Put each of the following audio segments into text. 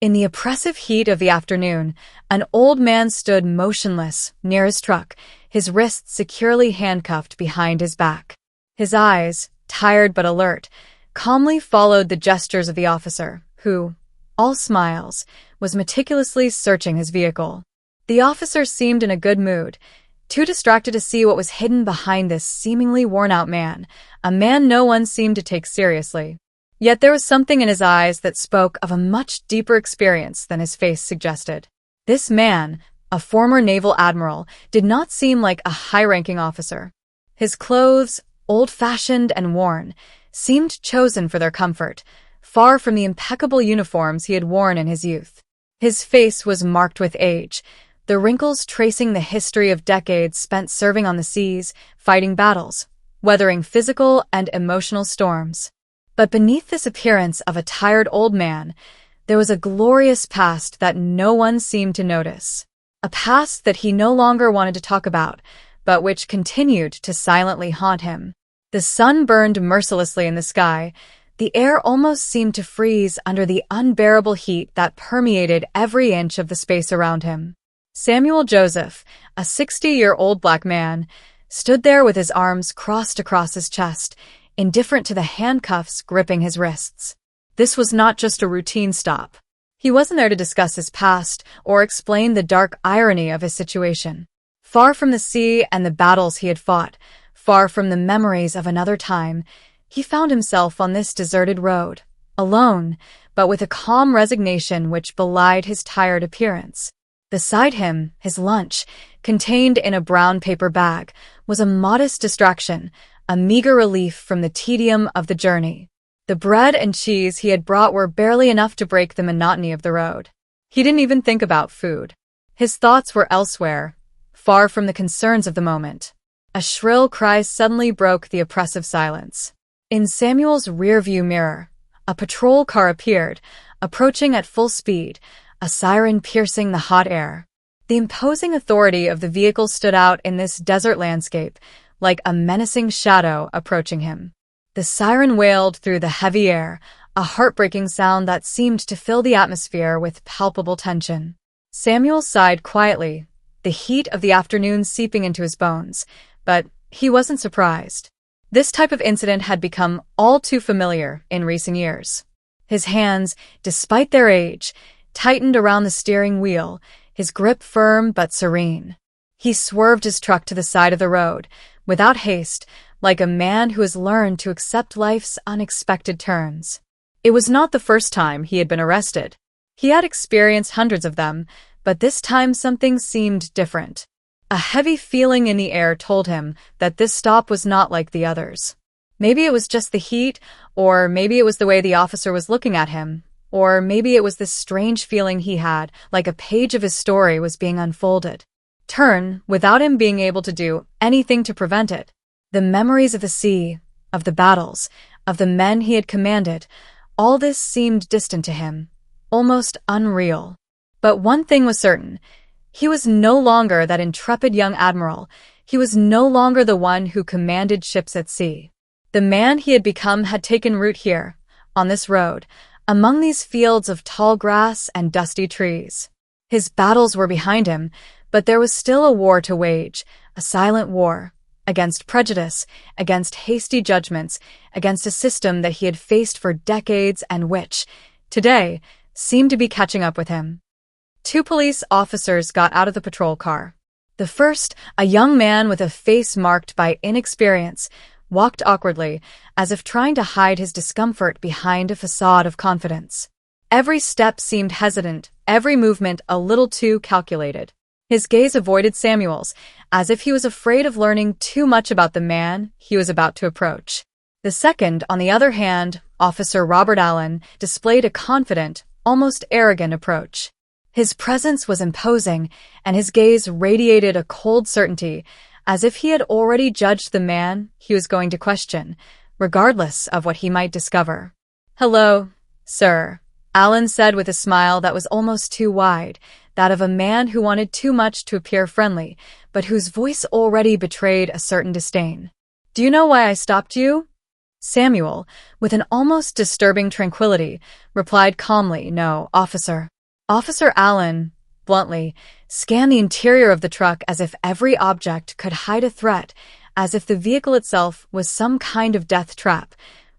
In the oppressive heat of the afternoon, an old man stood motionless near his truck, his wrists securely handcuffed behind his back. His eyes, tired but alert, calmly followed the gestures of the officer, who, all smiles, was meticulously searching his vehicle. The officer seemed in a good mood, too distracted to see what was hidden behind this seemingly worn-out man, a man no one seemed to take seriously. Yet there was something in his eyes that spoke of a much deeper experience than his face suggested. This man, a former naval admiral, did not seem like a high-ranking officer. His clothes, old-fashioned and worn, seemed chosen for their comfort, far from the impeccable uniforms he had worn in his youth. His face was marked with age, the wrinkles tracing the history of decades spent serving on the seas, fighting battles, weathering physical and emotional storms. But beneath this appearance of a tired old man, there was a glorious past that no one seemed to notice. A past that he no longer wanted to talk about, but which continued to silently haunt him. The sun burned mercilessly in the sky. The air almost seemed to freeze under the unbearable heat that permeated every inch of the space around him. Samuel Joseph, a 60-year-old black man, stood there with his arms crossed across his chest, indifferent to the handcuffs gripping his wrists. This was not just a routine stop. He wasn't there to discuss his past or explain the dark irony of his situation. Far from the sea and the battles he had fought, far from the memories of another time, he found himself on this deserted road, alone, but with a calm resignation which belied his tired appearance. Beside him, his lunch, contained in a brown paper bag, was a modest distraction, a meager relief from the tedium of the journey. The bread and cheese he had brought were barely enough to break the monotony of the road. He didn't even think about food. His thoughts were elsewhere, far from the concerns of the moment. A shrill cry suddenly broke the oppressive silence. In Samuel's rearview mirror, a patrol car appeared, approaching at full speed, a siren piercing the hot air. The imposing authority of the vehicle stood out in this desert landscape, like a menacing shadow approaching him. The siren wailed through the heavy air, a heartbreaking sound that seemed to fill the atmosphere with palpable tension. Samuel sighed quietly, the heat of the afternoon seeping into his bones, but he wasn't surprised. This type of incident had become all too familiar in recent years. His hands, despite their age, tightened around the steering wheel, his grip firm but serene. He swerved his truck to the side of the road, without haste, like a man who has learned to accept life's unexpected turns. It was not the first time he had been arrested. He had experienced hundreds of them, but this time something seemed different. A heavy feeling in the air told him that this stop was not like the others. Maybe it was just the heat, or maybe it was the way the officer was looking at him, or maybe it was this strange feeling he had, like a page of his story was being unfolded. Turn, without him being able to do anything to prevent it. The memories of the sea, of the battles, of the men he had commanded, all this seemed distant to him, almost unreal. But one thing was certain. He was no longer that intrepid young admiral. He was no longer the one who commanded ships at sea. The man he had become had taken root here, on this road, among these fields of tall grass and dusty trees. His battles were behind him, but there was still a war to wage, a silent war, against prejudice, against hasty judgments, against a system that he had faced for decades and which, today, seemed to be catching up with him. Two police officers got out of the patrol car. The first, a young man with a face marked by inexperience, walked awkwardly, as if trying to hide his discomfort behind a facade of confidence. Every step seemed hesitant, every movement a little too calculated. His gaze avoided Samuel's, as if he was afraid of learning too much about the man he was about to approach. The second, on the other hand, Officer Robert Allen, displayed a confident, almost arrogant approach. His presence was imposing, and his gaze radiated a cold certainty, as if he had already judged the man he was going to question, regardless of what he might discover. "Hello, sir," Allen said with a smile that was almost too wide, that of a man who wanted too much to appear friendly, but whose voice already betrayed a certain disdain. "Do you know why I stopped you?" Samuel, with an almost disturbing tranquility, replied calmly, "No, officer." Officer Allen, bluntly, scanned the interior of the truck as if every object could hide a threat, as if the vehicle itself was some kind of death trap,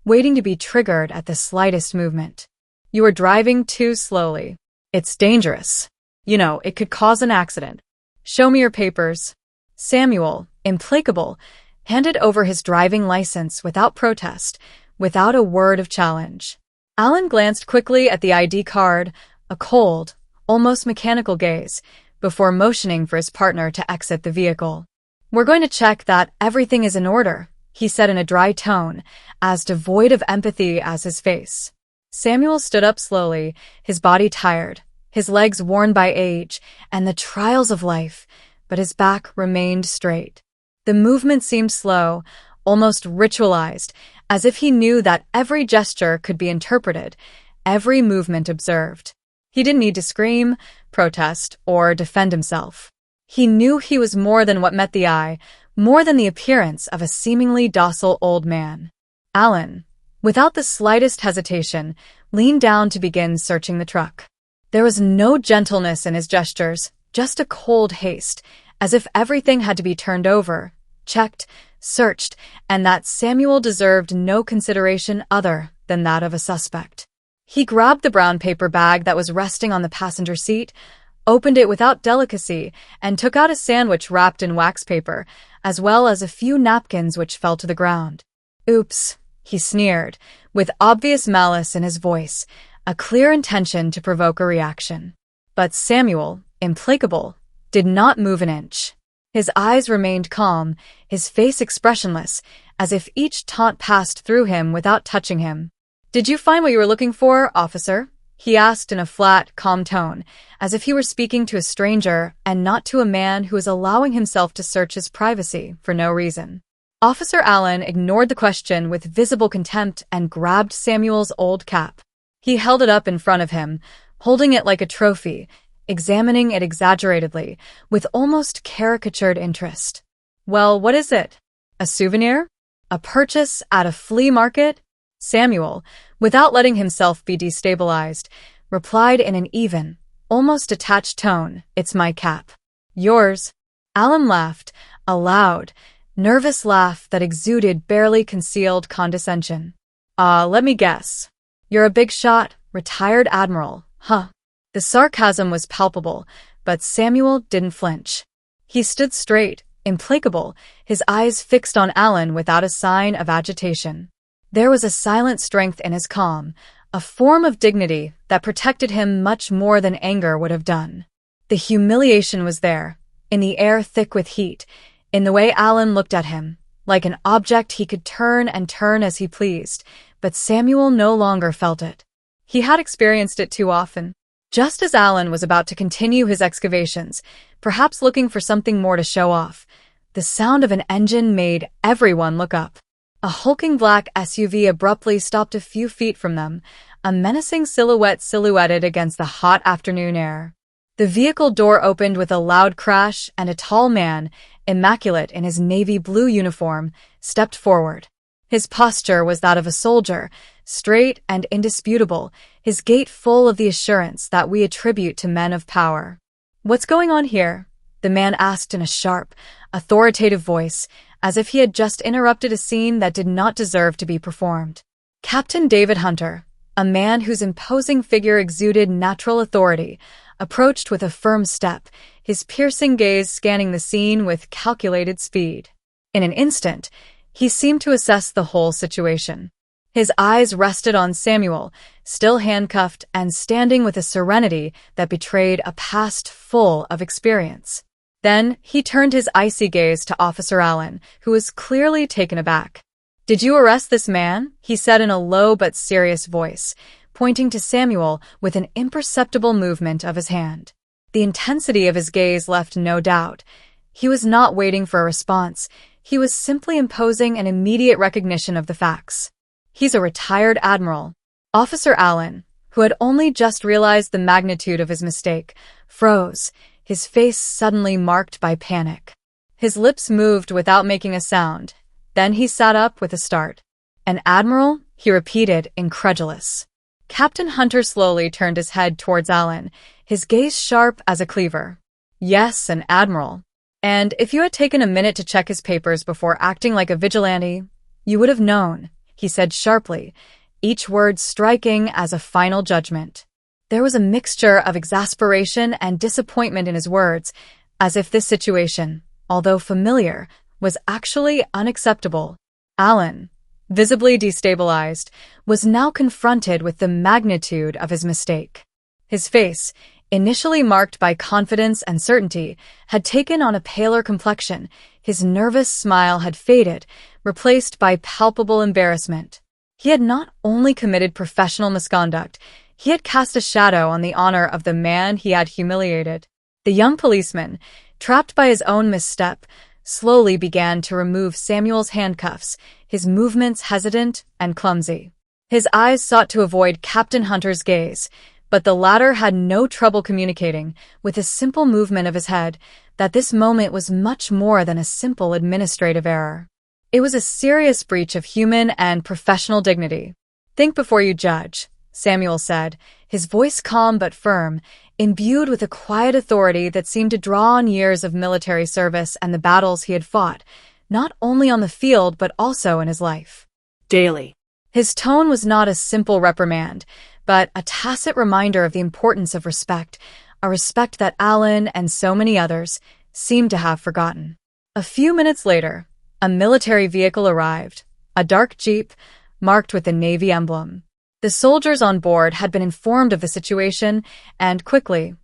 waiting to be triggered at the slightest movement. "You are driving too slowly. It's dangerous. You know, it could cause an accident. Show me your papers." Samuel, implacable, handed over his driving license without protest, without a word of challenge. Allen glanced quickly at the ID card, a cold, almost mechanical gaze, before motioning for his partner to exit the vehicle. "We're going to check that everything is in order," he said in a dry tone, as devoid of empathy as his face. Samuel stood up slowly, his body tired, his legs worn by age and the trials of life, but his back remained straight. The movement seemed slow, almost ritualized, as if he knew that every gesture could be interpreted, every movement observed. He didn't need to scream, protest, or defend himself. He knew he was more than what met the eye, more than the appearance of a seemingly docile old man. Allen, without the slightest hesitation, leaned down to begin searching the truck. There was no gentleness in his gestures, just a cold haste, as if everything had to be turned over, checked, searched, and that Samuel deserved no consideration other than that of a suspect. He grabbed the brown paper bag that was resting on the passenger seat, opened it without delicacy, and took out a sandwich wrapped in wax paper, as well as a few napkins which fell to the ground. "Oops," he sneered, with obvious malice in his voice, a clear intention to provoke a reaction. But Samuel, implacable, did not move an inch. His eyes remained calm, his face expressionless, as if each taunt passed through him without touching him. "Did you find what you were looking for, officer?" he asked in a flat, calm tone, as if he were speaking to a stranger and not to a man who was allowing himself to search his privacy for no reason. Officer Allen ignored the question with visible contempt and grabbed Samuel's old cap. He held it up in front of him, holding it like a trophy, examining it exaggeratedly, with almost caricatured interest. "Well, what is it? A souvenir? A purchase at a flea market?" Samuel, without letting himself be destabilized, replied in an even, almost detached tone, "It's my cap." "Yours?" Allen laughed, a loud, nervous laugh that exuded barely concealed condescension. Let me guess. You're a big shot, retired admiral, huh?" The sarcasm was palpable, but Samuel didn't flinch. He stood straight, implacable, his eyes fixed on Allen without a sign of agitation. There was a silent strength in his calm, a form of dignity that protected him much more than anger would have done. The humiliation was there, in the air thick with heat, in the way Allen looked at him, like an object he could turn and turn as he pleased, but Samuel no longer felt it. He had experienced it too often. Just as Allen was about to continue his excavations, perhaps looking for something more to show off, the sound of an engine made everyone look up. A hulking black SUV abruptly stopped a few feet from them, a menacing silhouette silhouetted against the hot afternoon air. The vehicle door opened with a loud crash, and a tall man, immaculate in his navy blue uniform, stepped forward. His posture was that of a soldier, straight and indisputable, his gait full of the assurance that we attribute to men of power. "What's going on here?" the man asked in a sharp, authoritative voice, as if he had just interrupted a scene that did not deserve to be performed. Captain David Hunter, a man whose imposing figure exuded natural authority, approached with a firm step, his piercing gaze scanning the scene with calculated speed. In an instant, he seemed to assess the whole situation. His eyes rested on Samuel, still handcuffed and standing with a serenity that betrayed a past full of experience. Then he turned his icy gaze to Officer Allen, who was clearly taken aback. "Did you arrest this man?" he said in a low but serious voice, pointing to Samuel with an imperceptible movement of his hand. The intensity of his gaze left no doubt. He was not waiting for a response. He was simply imposing an immediate recognition of the facts. "He's a retired admiral." Officer Allen, who had only just realized the magnitude of his mistake, froze, his face suddenly marked by panic. His lips moved without making a sound. Then he sat up with a start. "An admiral?" he repeated, incredulous. Captain Hunter slowly turned his head towards Alan, his gaze sharp as a cleaver. "Yes, an admiral. And if you had taken a minute to check his papers before acting like a vigilante, you would have known," he said sharply, each word striking as a final judgment. There was a mixture of exasperation and disappointment in his words, as if this situation, although familiar, was actually unacceptable. Alan, visibly destabilized, was now confronted with the magnitude of his mistake. His face, initially marked by confidence and certainty, had taken on a paler complexion. His nervous smile had faded, replaced by palpable embarrassment. He had not only committed professional misconduct, he had cast a shadow on the honor of the man he had humiliated. The young policeman, trapped by his own misstep, slowly began to remove Samuel's handcuffs, his movements hesitant and clumsy. His eyes sought to avoid Captain Hunter's gaze, but the latter had no trouble communicating, with a simple movement of his head, that this moment was much more than a simple administrative error. It was a serious breach of human and professional dignity. "Think before you judge," Samuel said, his voice calm but firm, imbued with a quiet authority that seemed to draw on years of military service and the battles he had fought, not only on the field but also in his life. Daily. His tone was not a simple reprimand, but a tacit reminder of the importance of respect, a respect that Alan and so many others seemed to have forgotten. A few minutes later, a military vehicle arrived, a dark jeep, marked with the Navy emblem. The soldiers on board had been informed of the situation, and quickly,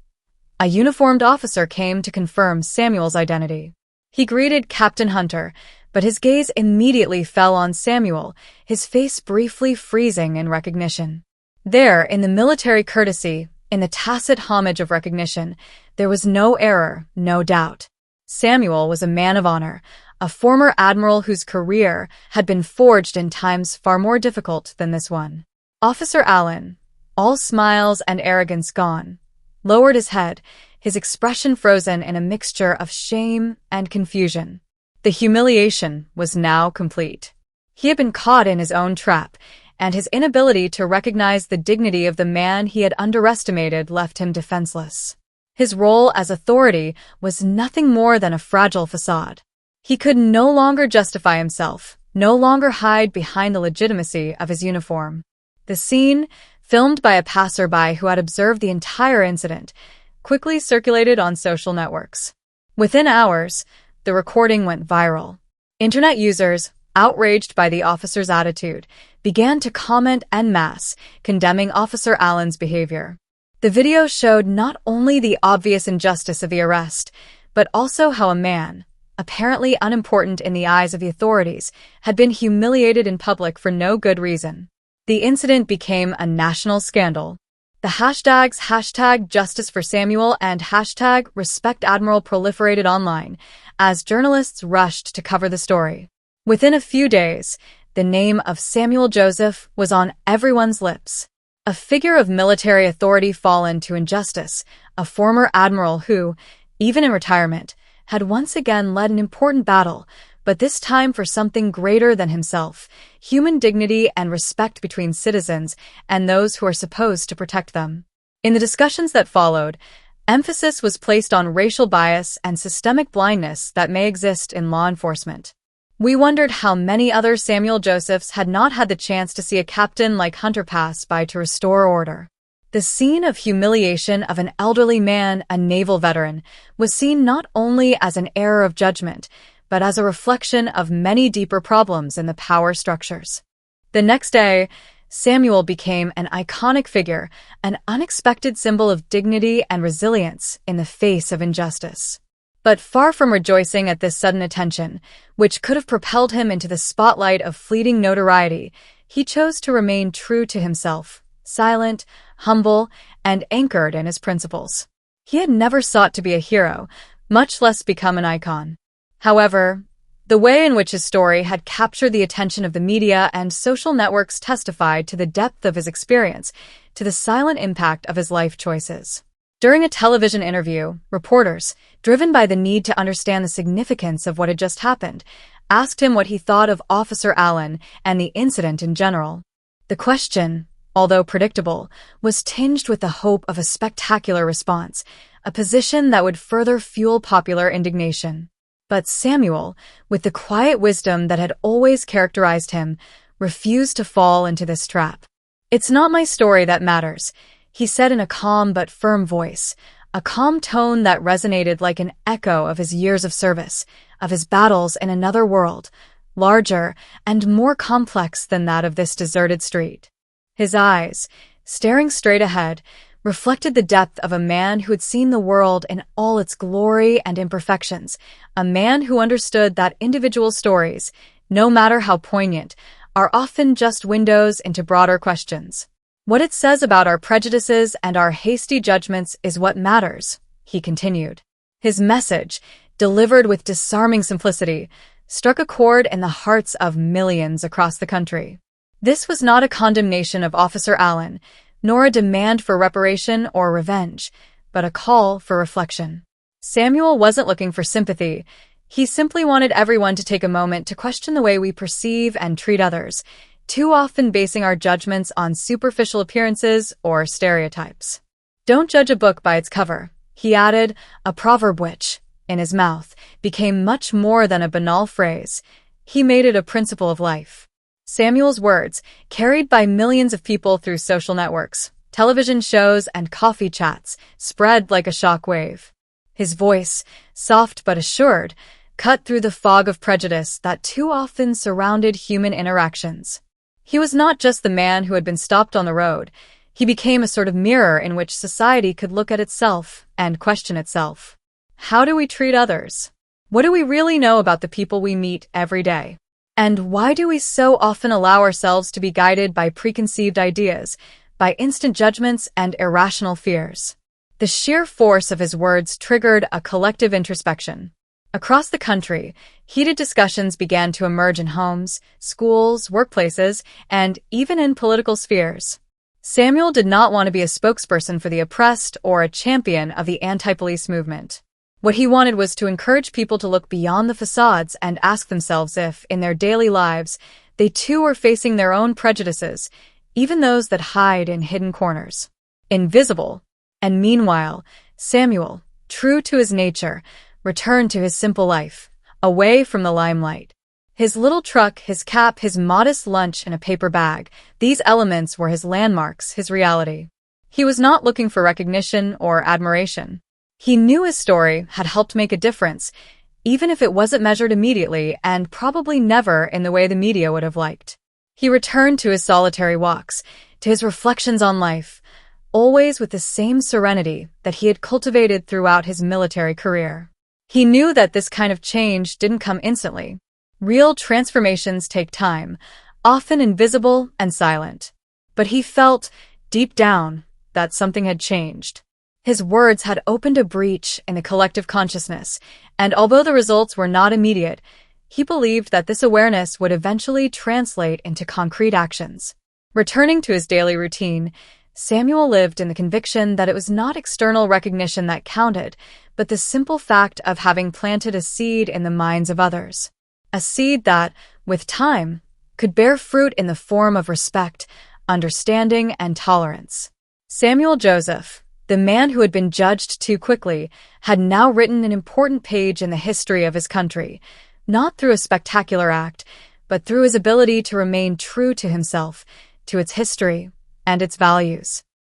a uniformed officer came to confirm Samuel's identity. He greeted Captain Hunter, but his gaze immediately fell on Samuel, his face briefly freezing in recognition. There, in the military courtesy, in the tacit homage of recognition, there was no error, no doubt. Samuel was a man of honor, a former admiral whose career had been forged in times far more difficult than this one. Officer Allen, all smiles and arrogance gone, lowered his head, his expression frozen in a mixture of shame and confusion. The humiliation was now complete. He had been caught in his own trap, and his inability to recognize the dignity of the man he had underestimated left him defenseless. His role as authority was nothing more than a fragile facade. He could no longer justify himself, no longer hide behind the legitimacy of his uniform. The scene, filmed by a passerby who had observed the entire incident, quickly circulated on social networks. Within hours, the recording went viral. Internet users, outraged by the officer's attitude, began to comment en masse, condemning Officer Allen's behavior. The video showed not only the obvious injustice of the arrest, but also how a man, apparently unimportant in the eyes of the authorities, had been humiliated in public for no good reason. The incident became a national scandal. The hashtags #JusticeForSamuel and #RespectAdmiral proliferated online as journalists rushed to cover the story. Within a few days, the name of Samuel Joseph was on everyone's lips. A figure of military authority fallen to injustice, a former admiral who, even in retirement, had once again led an important battle, but this time for something greater than himself, human dignity and respect between citizens and those who are supposed to protect them. In the discussions that followed, emphasis was placed on racial bias and systemic blindness that may exist in law enforcement. We wondered how many other Samuel Josephs had not had the chance to see a captain like Hunter pass by to restore order. The scene of humiliation of an elderly man, a naval veteran, was seen not only as an error of judgment, but as a reflection of many deeper problems in the power structures. The next day, Samuel became an iconic figure, an unexpected symbol of dignity and resilience in the face of injustice. But far from rejoicing at this sudden attention, which could have propelled him into the spotlight of fleeting notoriety, he chose to remain true to himself, silent, humble, and anchored in his principles. He had never sought to be a hero, much less become an icon. However, the way in which his story had captured the attention of the media and social networks testified to the depth of his experience, to the silent impact of his life choices. During a television interview, reporters, driven by the need to understand the significance of what had just happened, asked him what he thought of Officer Allen and the incident in general. The question, although predictable, was tinged with the hope of a spectacular response, a position that would further fuel popular indignation. But Samuel, with the quiet wisdom that had always characterized him, refused to fall into this trap. "It's not my story that matters," he said in a calm but firm voice, a calm tone that resonated like an echo of his years of service, of his battles in another world, larger and more complex than that of this deserted street. His eyes, staring straight ahead, reflected the depth of a man who had seen the world in all its glory and imperfections, a man who understood that individual stories, no matter how poignant, are often just windows into broader questions. "What it says about our prejudices and our hasty judgments is what matters," he continued. His message, delivered with disarming simplicity, struck a chord in the hearts of millions across the country. This was not a condemnation of Officer Allen, nor a demand for reparation or revenge, but a call for reflection. Samuel wasn't looking for sympathy. He simply wanted everyone to take a moment to question the way we perceive and treat others, too often basing our judgments on superficial appearances or stereotypes. "Don't judge a book by its cover," he added, a proverb which, in his mouth, became much more than a banal phrase. He made it a principle of life. Samuel's words, carried by millions of people through social networks, television shows, and coffee chats, spread like a shock wave. His voice, soft but assured, cut through the fog of prejudice that too often surrounded human interactions. He was not just the man who had been stopped on the road. He became a sort of mirror in which society could look at itself and question itself. How do we treat others? What do we really know about the people we meet every day? And why do we so often allow ourselves to be guided by preconceived ideas, by instant judgments and irrational fears? The sheer force of his words triggered a collective introspection. Across the country, heated discussions began to emerge in homes, schools, workplaces, and even in political spheres. Samuel did not want to be a spokesperson for the oppressed or a champion of the anti-police movement. What he wanted was to encourage people to look beyond the facades and ask themselves if, in their daily lives, they too were facing their own prejudices, even those that hide in hidden corners. Invisible. And meanwhile, Samuel, true to his nature, returned to his simple life, away from the limelight. His little truck, his cap, his modest lunch in a paper bag, these elements were his landmarks, his reality. He was not looking for recognition or admiration. He knew his story had helped make a difference, even if it wasn't measured immediately and probably never in the way the media would have liked. He returned to his solitary walks, to his reflections on life, always with the same serenity that he had cultivated throughout his military career. He knew that this kind of change didn't come instantly. Real transformations take time, often invisible and silent. But he felt, deep down, that something had changed. His words had opened a breach in the collective consciousness, and although the results were not immediate, he believed that this awareness would eventually translate into concrete actions. Returning to his daily routine, Samuel lived in the conviction that it was not external recognition that counted, but the simple fact of having planted a seed in the minds of others. A seed that, with time, could bear fruit in the form of respect, understanding, and tolerance. Samuel Joseph, the man who had been judged too quickly, had now written an important page in the history of his country, not through a spectacular act, but through his ability to remain true to himself, to its history, and its values.